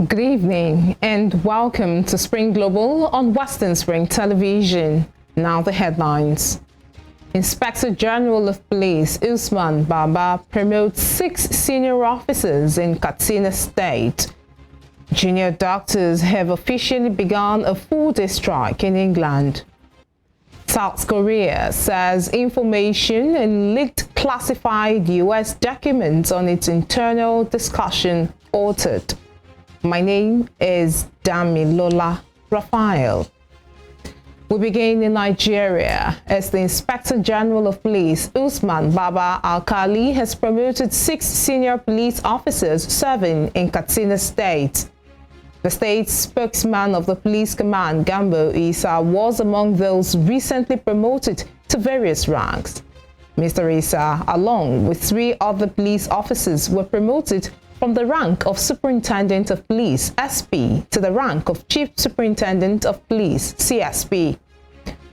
Good evening and welcome to Spring Global on Western Spring Television. Now the headlines. Inspector General of Police Usman Baba promotes 6 senior officers in Katsina State. Junior doctors have officially begun a full-day strike in England. South Korea says information and leaked classified U.S. documents on its internal discussion altered. My name is Damilola Raphael. We begin in Nigeria as the Inspector General of Police Usman Baba Alkali has promoted 6 senior police officers serving in Katsina State. The state spokesman of the police command, Gambo Isa, was among those recently promoted to various ranks. Mr. Isa, along with 3 other police officers, were promoted from the rank of Superintendent of Police, SP, to the rank of Chief Superintendent of Police, CSP,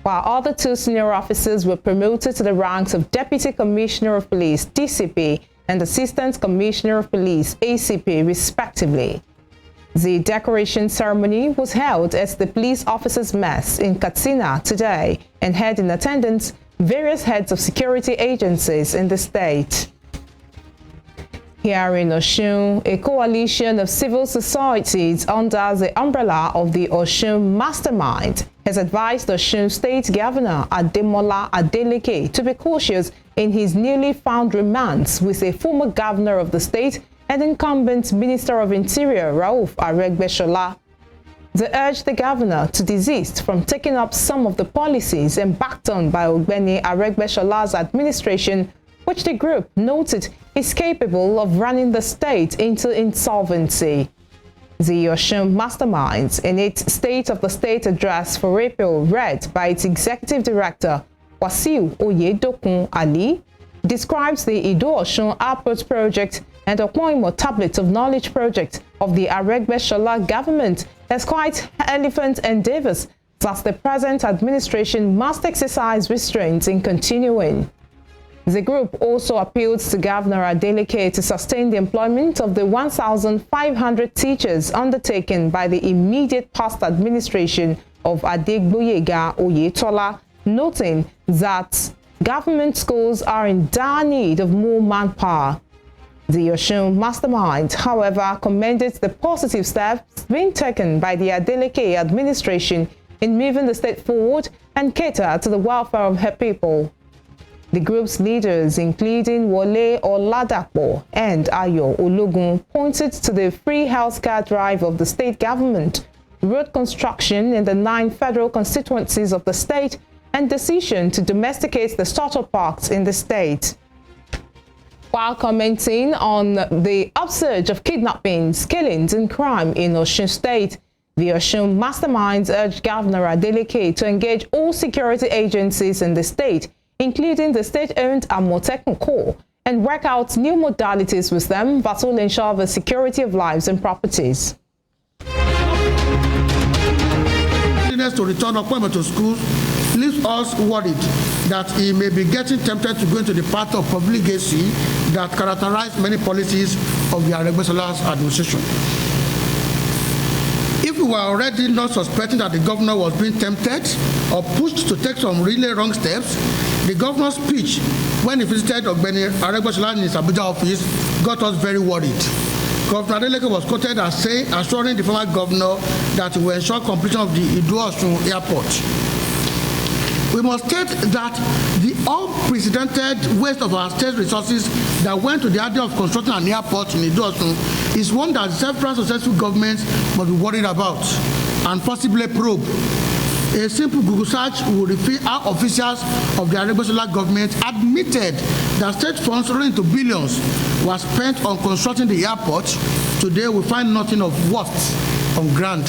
while other 2 senior officers were promoted to the ranks of Deputy Commissioner of Police, DCP, and Assistant Commissioner of Police, ACP, respectively. The decoration ceremony was held at the Police Officers' Mess in Katsina today and had in attendance various heads of security agencies in the state. Here in Osun, a coalition of civil societies under the umbrella of the Osun Mastermind has advised Osun State Governor Ademola Adeleke to be cautious in his newly found romance with a former governor of the state and incumbent Minister of Interior Rauf Aregbesola. They urged the governor to desist from taking up some of the policies embarked on by Ogbeni Aregbesola's administration, which the group noted is capable of running the state into insolvency. The Osun Masterminds, in its State of the State address for April, read by its executive director, Wasiu Oyedokun Ali, describes the Ido-Osun Airport project and Okmoimo Tablet of Knowledge project of the Aregbesola government as quite elephant endeavors, thus the present administration must exercise restraint in continuing. The group also appealed to Governor Adeleke to sustain the employment of the 1,500 teachers undertaken by the immediate past administration of Adegboyega Oyetola, noting that government schools are in dire need of more manpower. The Osun Mastermind, however, commended the positive steps being taken by the Adeleke administration in moving the state forward and cater to the welfare of her people. The group's leaders, including Wole Oladapo and Ayo Ologun, pointed to the free healthcare drive of the state government, road construction in the 9 federal constituencies of the state, and decision to domesticate the startup parks in the state. While commenting on the upsurge of kidnappings, killings, and crime in Osun State, the Osun Masterminds urged Governor Adeleke to engage all security agencies in the state, including the state-owned Amotekun Corps, and work out new modalities with them that will ensure the security of lives and properties. To return appointment to schools leaves us worried that he may be getting tempted to go into the path of profligacy that characterized many policies of the Aregbesola's administration. If we were already not suspecting that the governor was being tempted or pushed to take some really wrong steps, the governor's speech when he visited Ogbeni Aregbesola in his Abuja office got us very worried. Governor Adeleke was quoted as saying, assuring the former governor that he will ensure completion of the Ido-Osun airport. We must state that the unprecedented waste of our state resources that went to the idea of constructing an airport in Ido-Osun is one that several successful governments must be worried about and possibly probe. A simple Google search will reveal how officials of the Aregbesola government admitted that state funds running into billions were spent on constructing the airport. Today we find nothing of worth on ground.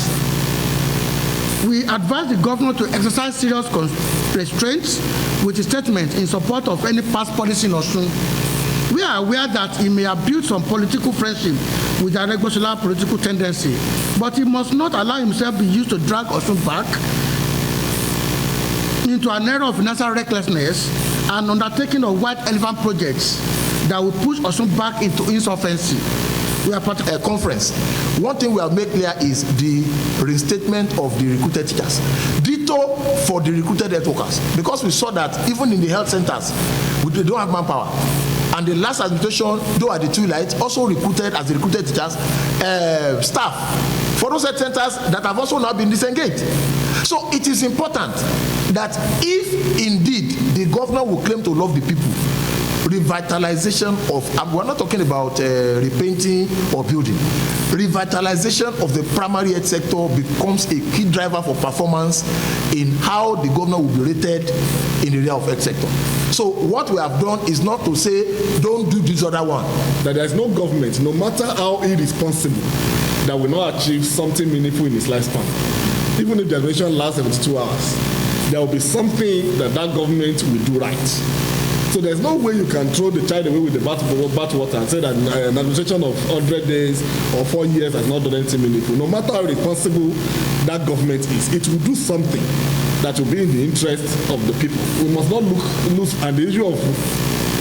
We advise the governor to exercise serious restraints with his statement in support of any past policy in Osun. We are aware that he may have built some political friendship with the Aregbesola political tendency, but he must not allow himself be used to drag Osun back into an era of financial recklessness and undertaking of white elephant projects that will push Osun back into insolvency. conference, one thing we have made clear is the reinstatement of the recruited teachers. Ditto for the recruited health workers, because we saw that even in the health centers, they don't have manpower. And the last administration, though at the twilight, also recruited as the recruited teachers staff for those health centers that have also now been disengaged. So it is important that if indeed the governor will claim to love the people, revitalization of, we're not talking about repainting or building, revitalization of the primary health sector becomes a key driver for performance in how the governor will be rated in the area of health sector. So what we have done is not to say don't do this other one. That there is no government, no matter how irresponsible, that will not achieve something meaningful in its lifespan. Even if the administration lasts 72 hours, there will be something that government will do right. So there's no way you can throw the child away with the bathwater and say that an administration of 100 days or 4 years has not done anything meaningful. No matter how responsible that government is, it will do something that will be in the interest of the people. We must not lose, and the issue of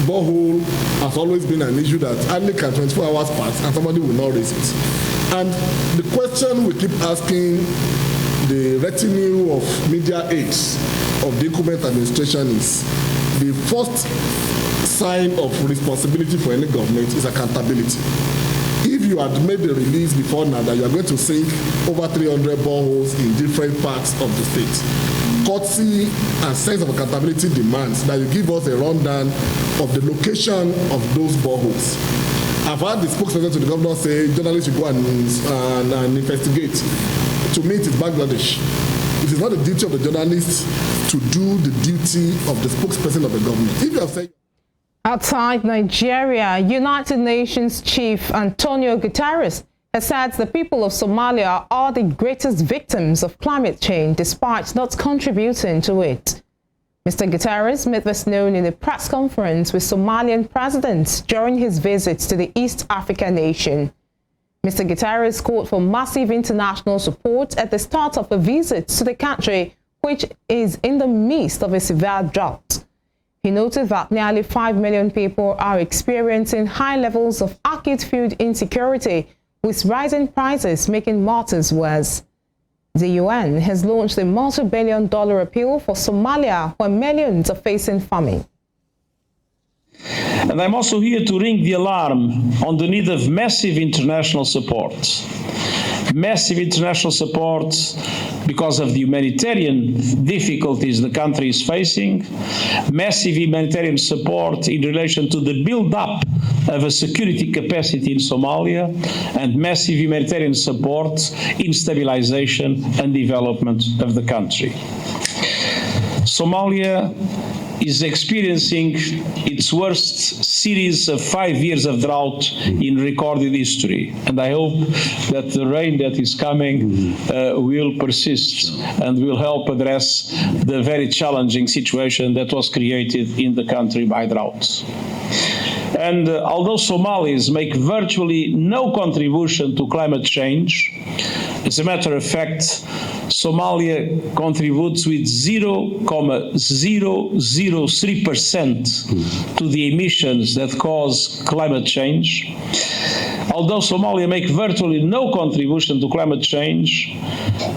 borehole has always been an issue that hardly can 24 hours pass and somebody will not raise it. And the question we keep asking the retinue of media aides of the incumbent administration is, the first sign of responsibility for any government is accountability. If you had made the release before now that you are going to sink over 300 boreholes in different parts of the state, courtesy and sense of accountability demands that you give us a rundown of the location of those boreholes. I've had the spokesperson to the governor say journalists should go and investigate. To me, it is Bangladesh. It is not the duty of the journalists to do the duty of the spokesperson of the government. If you have said outside Nigeria, United Nations Chief Antonio Guterres has said the people of Somalia are the greatest victims of climate change despite not contributing to it. Mr. Guterres made this known in a press conference with Somalian presidents during his visit to the East African nation. Mr. Guterres called for massive international support at the start of a visit to the country, which is in the midst of a severe drought. He noted that nearly 5 million people are experiencing high levels of acute food insecurity, with rising prices making matters worse. The UN has launched a multi-billion-dollar appeal for Somalia, where millions are facing famine. And I'm also here to ring the alarm on the need of massive international support. Massive international support because of the humanitarian difficulties the country is facing, massive humanitarian support in relation to the build-up of a security capacity in Somalia, and massive humanitarian support in stabilization and development of the country. Somalia is experiencing its worst series of 5 years of drought in recorded history. And I hope that the rain that is coming will persist and will help address the very challenging situation that was created in the country by droughts. And although Somalis make virtually no contribution to climate change, as a matter of fact, Somalia contributes with 0.003% to the emissions that cause climate change. Although Somalia make virtually no contribution to climate change,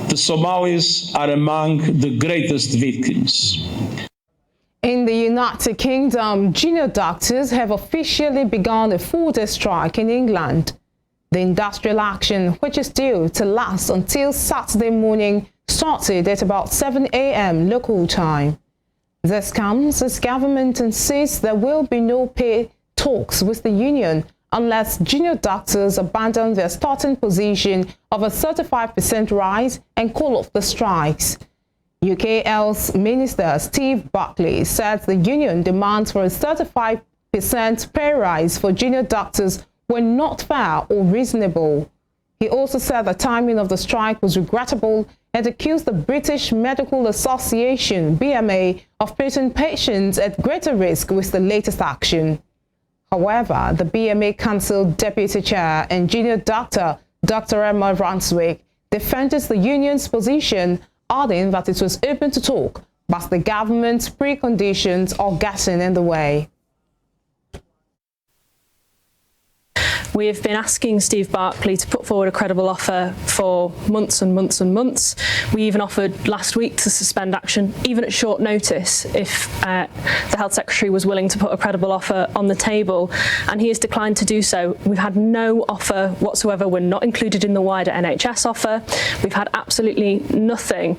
the Somalis are among the greatest victims. In the United Kingdom, junior doctors have officially begun a full-day strike in England. The industrial action, which is due to last until Saturday morning, started at about 7 a.m. local time. This comes as government insists there will be no pay talks with the union unless junior doctors abandon their starting position of a 35% rise and call off the strikes. UK Health Minister Steve Barclay said the union demands for a 35% pay rise for junior doctors were not fair or reasonable. He also said the timing of the strike was regrettable and accused the British Medical Association, BMA, of putting patients at greater risk with the latest action. However, the BMA Council Deputy Chair and junior doctor, Dr. Emma Ranswick, defended the union's position, adding that it was open to talk, but the government's preconditions are getting in the way. We have been asking Steve Barclay to put forward a credible offer for months and months and months. We even offered last week to suspend action, even at short notice, if the Health Secretary was willing to put a credible offer on the table, and he has declined to do so. We've had no offer whatsoever. We're not included in the wider NHS offer. We've had absolutely nothing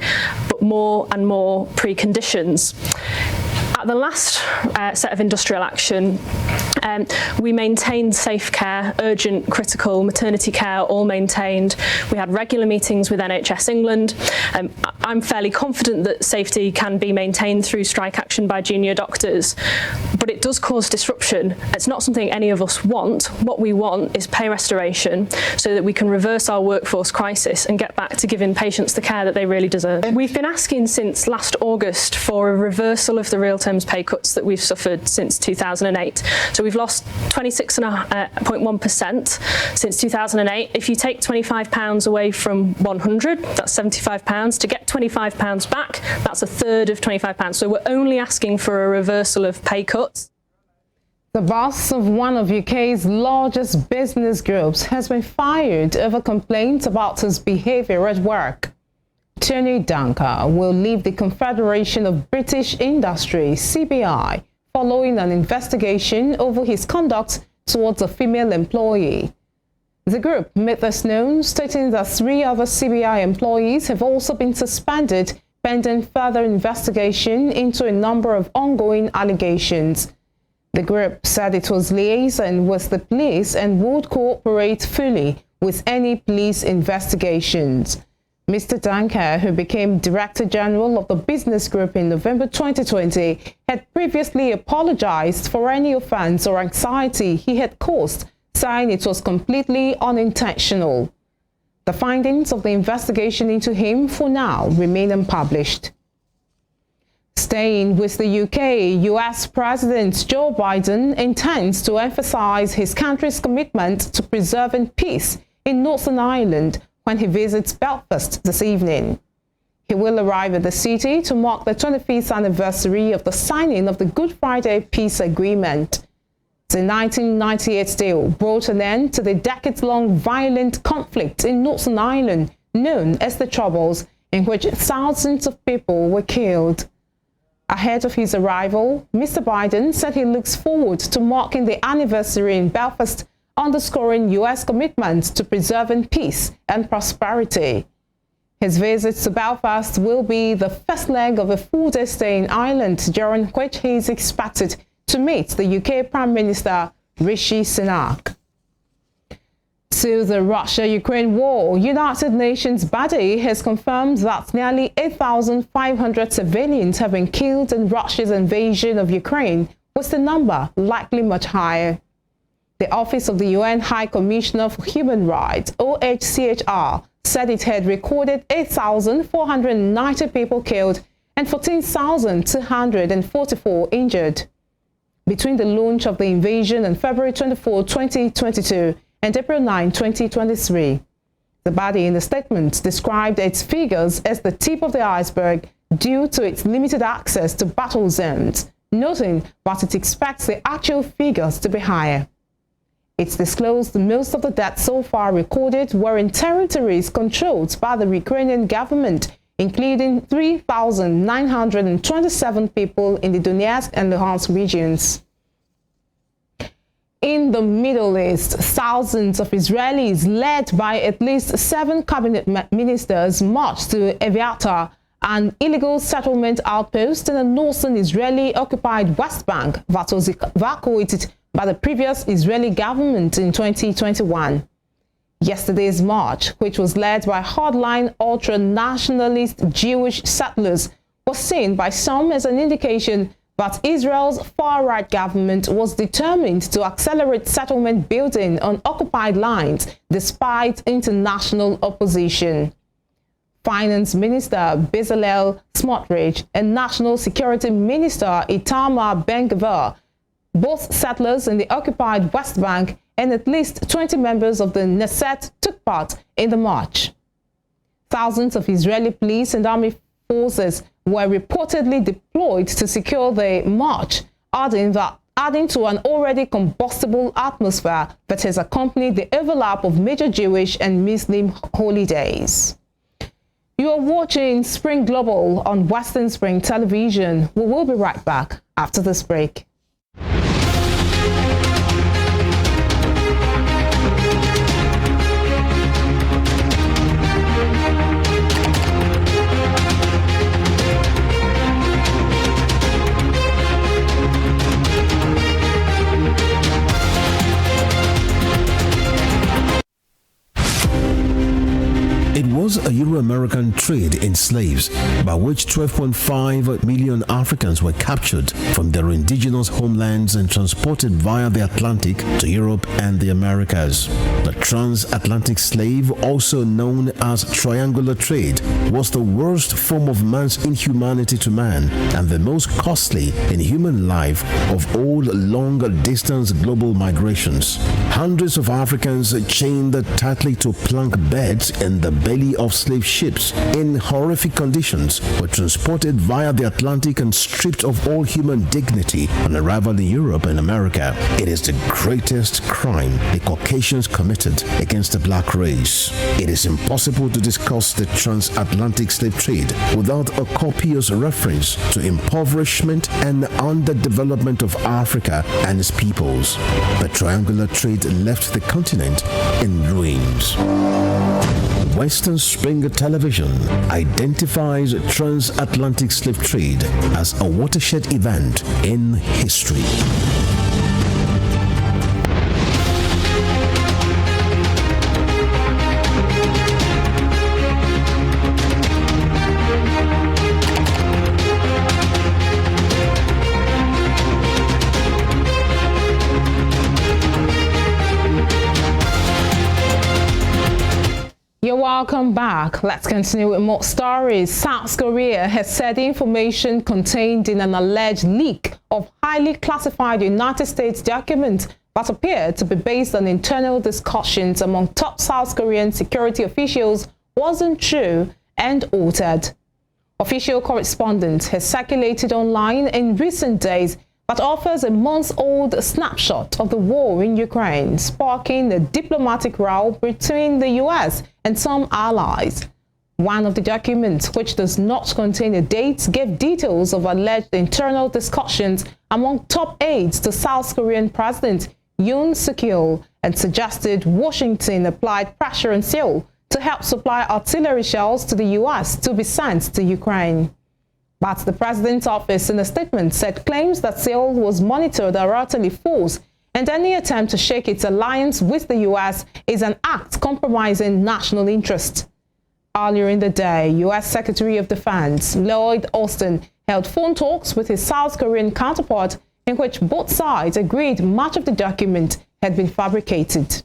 but more and more preconditions. At the last set of industrial action, we maintained safe care, urgent, critical, maternity care, all maintained. We had regular meetings with NHS England. I'm fairly confident that safety can be maintained through strike action by junior doctors, but it does cause disruption. It's not something any of us want. What we want is pay restoration so that we can reverse our workforce crisis and get back to giving patients the care that they really deserve. We've been asking since last August for a reversal of the real terms pay cuts that we've suffered since 2008. So we've lost 26.1% since 2008. If you take £25 away from 100, that's £75. To get £25 back, that's a third of £25. So we're only asking for a reversal of pay cuts. The boss of one of UK's largest business groups has been fired over complaints about his behaviour at work. Tony Duncan will leave the Confederation of British Industry, CBI, following an investigation over his conduct towards a female employee. The group made this known, stating that 3 other CBI employees have also been suspended pending further investigation into a number of ongoing allegations. The group said it was liaising with the police and would cooperate fully with any police investigations. Mr. Duncan, who became Director General of the business group in November 2020, had previously apologized for any offense or anxiety he had caused, saying it was completely unintentional. The findings of the investigation into him for now remain unpublished. Staying with the UK, US President Joe Biden intends to emphasize his country's commitment to preserving peace in Northern Ireland when he visits Belfast this evening. He will arrive at the city to mark the 25th anniversary of the signing of the Good Friday Peace Agreement. The 1998 deal brought an end to the decades-long violent conflict in Northern Ireland, known as the Troubles, in which thousands of people were killed. Ahead of his arrival, Mr. Biden said he looks forward to marking the anniversary in Belfast, underscoring U.S. commitment to preserving peace and prosperity. His visit to Belfast will be the first leg of a full-day stay in Ireland, during which he is expected to meet the UK Prime Minister Rishi Sunak. To the Russia-Ukraine war, United Nations body has confirmed that nearly 8,500 civilians have been killed in Russia's invasion of Ukraine, with the number likely much higher. The Office of the UN High Commissioner for Human Rights, OHCHR, said it had recorded 8,490 people killed and 14,244 injured. Between the launch of the invasion on February 24, 2022 and April 9, 2023, the body in the statement described its figures as the tip of the iceberg due to its limited access to battle zones, noting that it expects the actual figures to be higher. It's disclosed most of the deaths so far recorded were in territories controlled by the Ukrainian government, including 3,927 people in the Donetsk and Luhansk regions. In the Middle East, thousands of Israelis, led by at least 7 cabinet ministers, marched to Eviatar, an illegal settlement outpost in the northern Israeli-occupied West Bank that was evacuated by the previous Israeli government in 2021. Yesterday's march, which was led by hardline ultra-nationalist Jewish settlers, was seen by some as an indication that Israel's far-right government was determined to accelerate settlement building on occupied lands despite international opposition. Finance Minister Bezalel Smotrich and National Security Minister Itamar Ben-Gvir, both settlers in the occupied West Bank, and at least 20 members of the Knesset took part in the march. Thousands of Israeli police and army forces were reportedly deployed to secure the march, adding that adding to an already combustible atmosphere that has accompanied the overlap of major Jewish and Muslim holidays. You are watching Spring Global on Western Spring Television. We will be right back after this break. It was a Euro-American trade in slaves by which 12.5 million Africans were captured from their indigenous homelands and transported via the Atlantic to Europe and the Americas. The transatlantic slave, also known as triangular trade, was the worst form of man's inhumanity to man and the most costly in human life of all long-distance global migrations. Hundreds of Africans chained tightly to plank beds in the belly of slave ships in horrific conditions were transported via the Atlantic and stripped of all human dignity on arrival in Europe and America. It is the greatest crime the Caucasians committed against the black race. It is impossible to discuss the transatlantic slave trade without a copious reference to impoverishment and underdevelopment of Africa and its peoples. The triangular trade left the continent in ruins. Western Spring Television identifies transatlantic slave trade as a watershed event in history. Welcome back. Let's continue with more stories. South Korea has said information contained in an alleged leak of highly classified United States documents that appeared to be based on internal discussions among top South Korean security officials wasn't true and altered. Official correspondence has circulated online in recent days that offers a months-old snapshot of the war in Ukraine, sparking a diplomatic row between the U.S. and some allies. One of the documents, which does not contain a date, gave details of alleged internal discussions among top aides to South Korean President Yoon Suk-yeol and suggested Washington applied pressure on Seoul to help supply artillery shells to the U.S. to be sent to Ukraine. But the president's office in a statement said claims that Seoul was monitored are utterly false, and any attempt to shake its alliance with the U.S. is an act compromising national interest. Earlier in the day, U.S. Secretary of Defense Lloyd Austin held phone talks with his South Korean counterpart in which both sides agreed much of the document had been fabricated.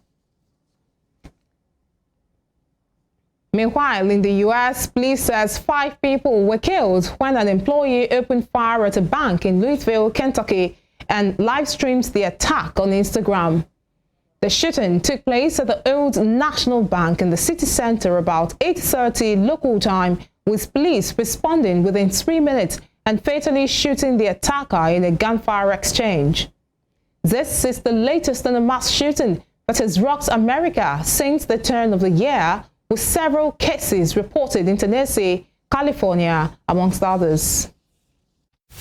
Meanwhile, in the U.S., police says 5 people were killed when an employee opened fire at a bank in Louisville, Kentucky, and live streams the attack on Instagram. The shooting took place at the Old National Bank in the city center about 8:30 local time, with police responding within 3 minutes and fatally shooting the attacker in a gunfire exchange. This is the latest in a mass shooting that has rocked America since the turn of the year, with several cases reported in Tennessee, California, amongst others.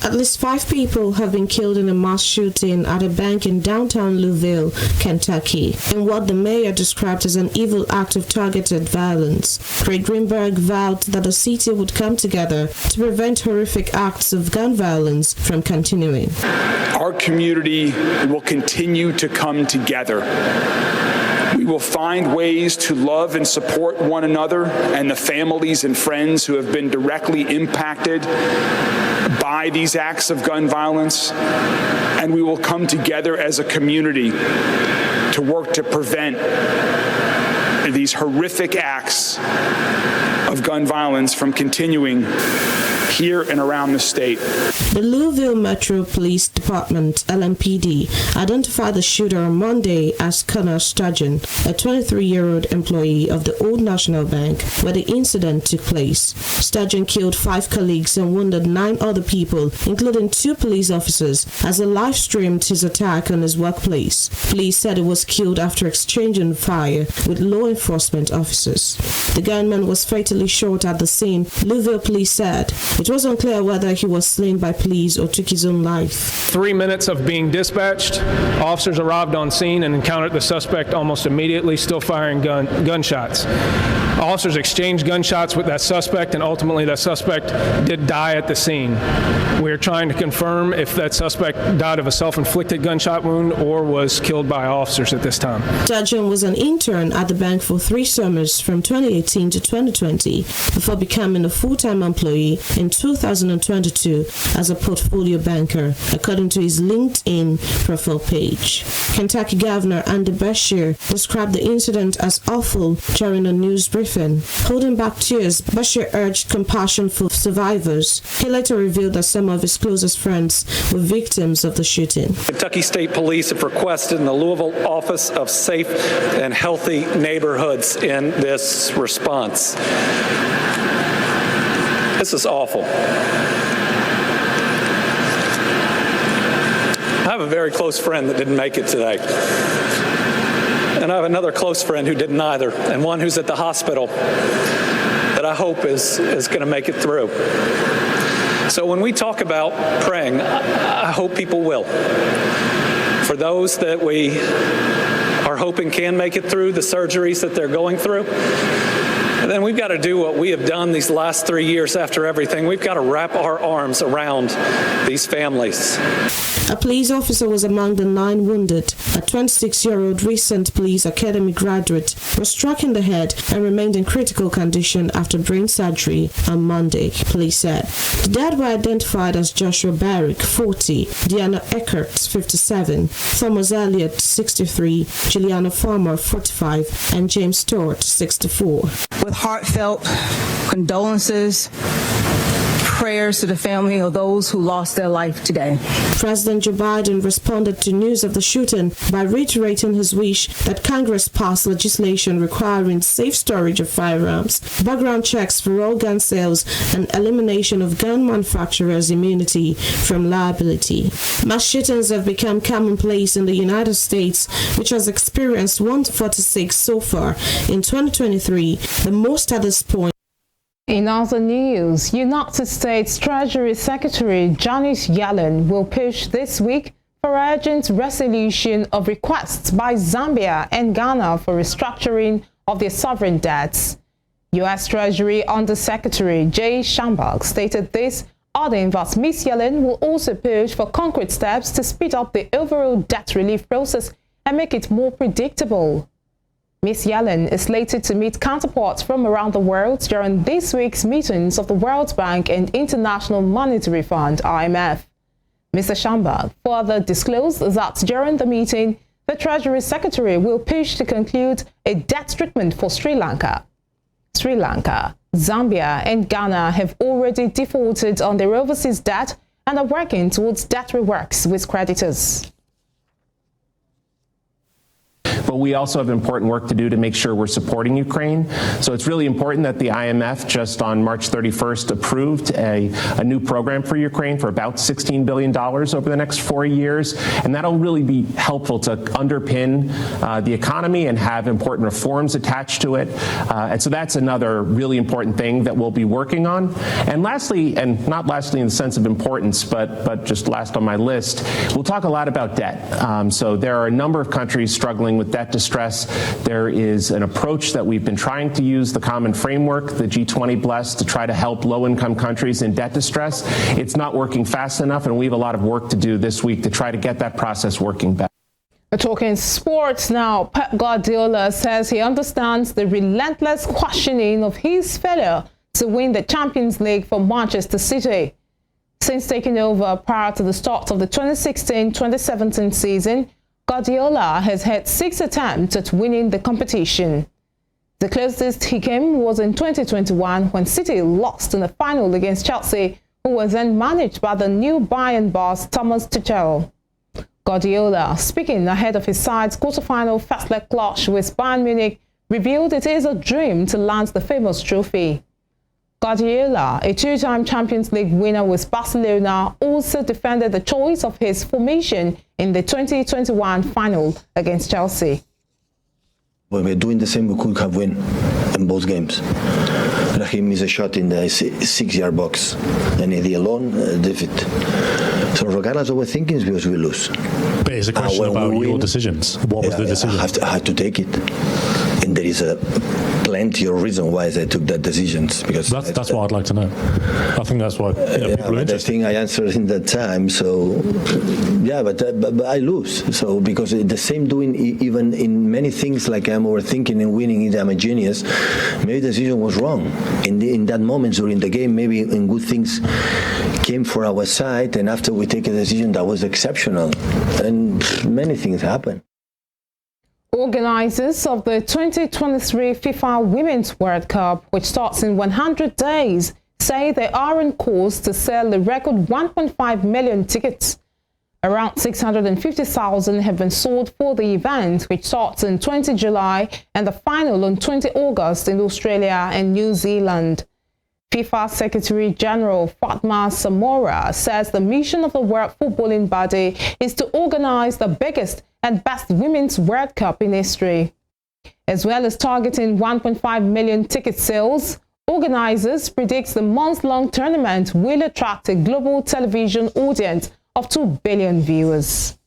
At least 5 people have been killed in a mass shooting at a bank in downtown Louisville, Kentucky, in what the mayor described as an evil act of targeted violence. Craig Greenberg vowed that the city would come together to prevent horrific acts of gun violence from continuing. Our community will continue to come together. We will find ways to love and support one another and the families and friends who have been directly impacted by these acts of gun violence, and we will come together as a community to work to prevent these horrific acts of gun violence from continuing here and around the state. The Louisville Metro Police Department, LMPD, identified the shooter on Monday as Connor Sturgeon, a 23-year-old employee of the Old National Bank, where the incident took place. Sturgeon killed 5 colleagues and wounded 9 other people, including 2 police officers, as he live-streamed his attack on his workplace. Police said he was killed after exchanging fire with law enforcement officers. The gunman was fatally shot at the scene, Louisville police said. It was unclear whether he was slain by police or took his own life. 3 minutes of being dispatched, officers arrived on scene and encountered the suspect almost immediately, still firing gunshots. Officers exchanged gunshots with that suspect, and ultimately that suspect did die at the scene. We are trying to confirm if that suspect died of a self-inflicted gunshot wound or was killed by officers at this time. Sturgeon was an intern at the bank for 3 summers from 2018 to 2020 before becoming a full-time employee in 2022 as a portfolio banker, according to his LinkedIn profile page. Kentucky Governor Andy Beshear described the incident as awful during a news briefing. Holding back tears, Beshear urged compassion for survivors. He later revealed that some of his closest friends were victims of the shooting. Kentucky State Police have requested in the Louisville Office of Safe and Healthy Neighborhoods in this response. This is awful. I have a very close friend that didn't make it today. And I have another close friend who didn't either, and one who's at the hospital that I hope is going to make it through. So when we talk about praying, I hope people will. For those that we are hoping can make it through the surgeries that they're going through, and then we've got to do what we have done these last 3 years after everything. We've got to wrap our arms around these families. A police officer was among the 9 wounded. A 26-year-old recent police academy graduate was struck in the head and remained in critical condition after brain surgery on Monday, police said. The dead were identified as Joshua Barrick, 40, Deanna Eckert, 57, Thomas Elliott, 63, Juliana Farmer, 45, and James Stewart, 64. With heartfelt condolences, prayers to the family of those who lost their life today. President Joe Biden responded to news of the shooting by reiterating his wish that Congress pass legislation requiring safe storage of firearms, background checks for all gun sales, and elimination of gun manufacturers' immunity from liability. Mass shootings have become commonplace in the United States, which has experienced 146 so far in 2023, the most at this point. In other news, United States Treasury Secretary Janet Yellen will push this week for urgent resolution of requests by Zambia and Ghana for restructuring of their sovereign debts. U.S. Treasury Undersecretary Jay Shanbugh stated this, adding that Ms. Yellen will also push for concrete steps to speed up the overall debt relief process and make it more predictable. Ms. Yellen is slated to meet counterparts from around the world during this week's meetings of the World Bank and International Monetary Fund, IMF. Mr. Shanbugh further disclosed that during the meeting, the Treasury Secretary will push to conclude a debt treatment for Sri Lanka. Sri Lanka, Zambia, and Ghana have already defaulted on their overseas debt and are working towards debt reworks with creditors. But we also have important work to do to make sure we're supporting Ukraine. So it's really important that the IMF just on March 31st approved a new program for Ukraine for about $16 billion over the next 4 years. And that'll really be helpful to underpin the economy and have important reforms attached to it. And so that's another really important thing that we'll be working on. And lastly, and not lastly in the sense of importance, but just last on my list, we'll talk a lot about debt. So there are a number of countries struggling with debt distress. There is an approach that we've been trying to use, the common framework, the G20 blessed, to try to help low-income countries in debt distress. It's not working fast enough, and we have a lot of work to do this week to try to get that process working better. We're talking sports now. Pep Guardiola says he understands the relentless questioning of his failure to win the Champions League for Manchester City. Since taking over prior to the start of the 2016-2017 season, Guardiola has had 6 attempts at winning the competition. The closest he came was in 2021 when City lost in the final against Chelsea who was then managed by the new Bayern boss Thomas Tuchel. Guardiola, speaking ahead of his side's quarter-final first leg clash with Bayern Munich, revealed it is a dream to land the famous trophy. Guardiola, a two-time Champions League winner with Barcelona, also defended the choice of his formation in the 2021 final against Chelsea. When we're doing the same, we could have won in both games. Raheem missed a shot in the 6-yard box, and he alone defeat. So regardless of what we're thinking, it's because we lose. But it's a question about your decisions. What was the decision? I had to take it. And there is plenty of reason why I took that decision. Because that's what I'd like to know. I think that's why people are interested. I think I answered in that time. So yeah, but I lose. So because the same doing even in many things, like I'm overthinking and winning, I'm a genius. Maybe the decision was wrong. In that moment during the game, maybe in good things came for our side, and after we take a decision that was exceptional, and many things happen. Organizers of the 2023 FIFA Women's World Cup, which starts in 100 days, say they are on course to sell a record 1.5 million tickets. Around 650,000 have been sold for the event, which starts on 20 July and the final on 20 August in Australia and New Zealand. FIFA Secretary General Fatma Samora says the mission of the World Footballing Body is to organize the biggest and best Women's World Cup in history. As well as targeting 1.5 million ticket sales, organizers predict the month-long tournament will attract a global television audience of 2 billion viewers.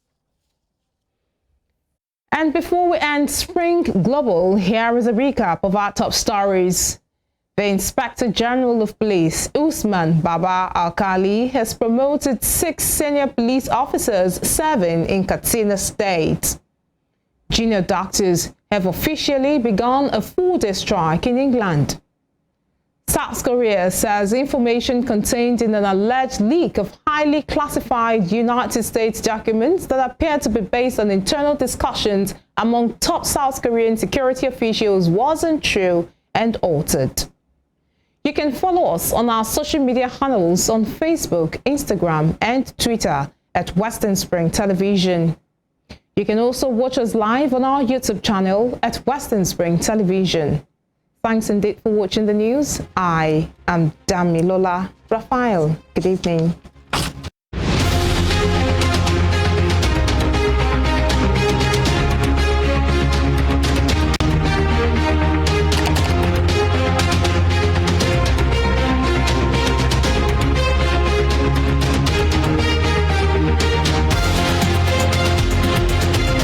And before we end Spring Global, here is a recap of our top stories. The Inspector General of Police, Usman Baba Alkali, has promoted 6 senior police officers serving in Katsina State. Junior doctors have officially begun a full-day strike in England. South Korea says information contained in an alleged leak of highly classified United States documents that appear to be based on internal discussions among top South Korean security officials wasn't true and altered. You can follow us on our social media handles on Facebook, Instagram, and Twitter at Western Spring Television. You can also watch us live on our YouTube channel at Western Spring Television. Thanks indeed for watching the news. I am Damilola Raphael. Good evening.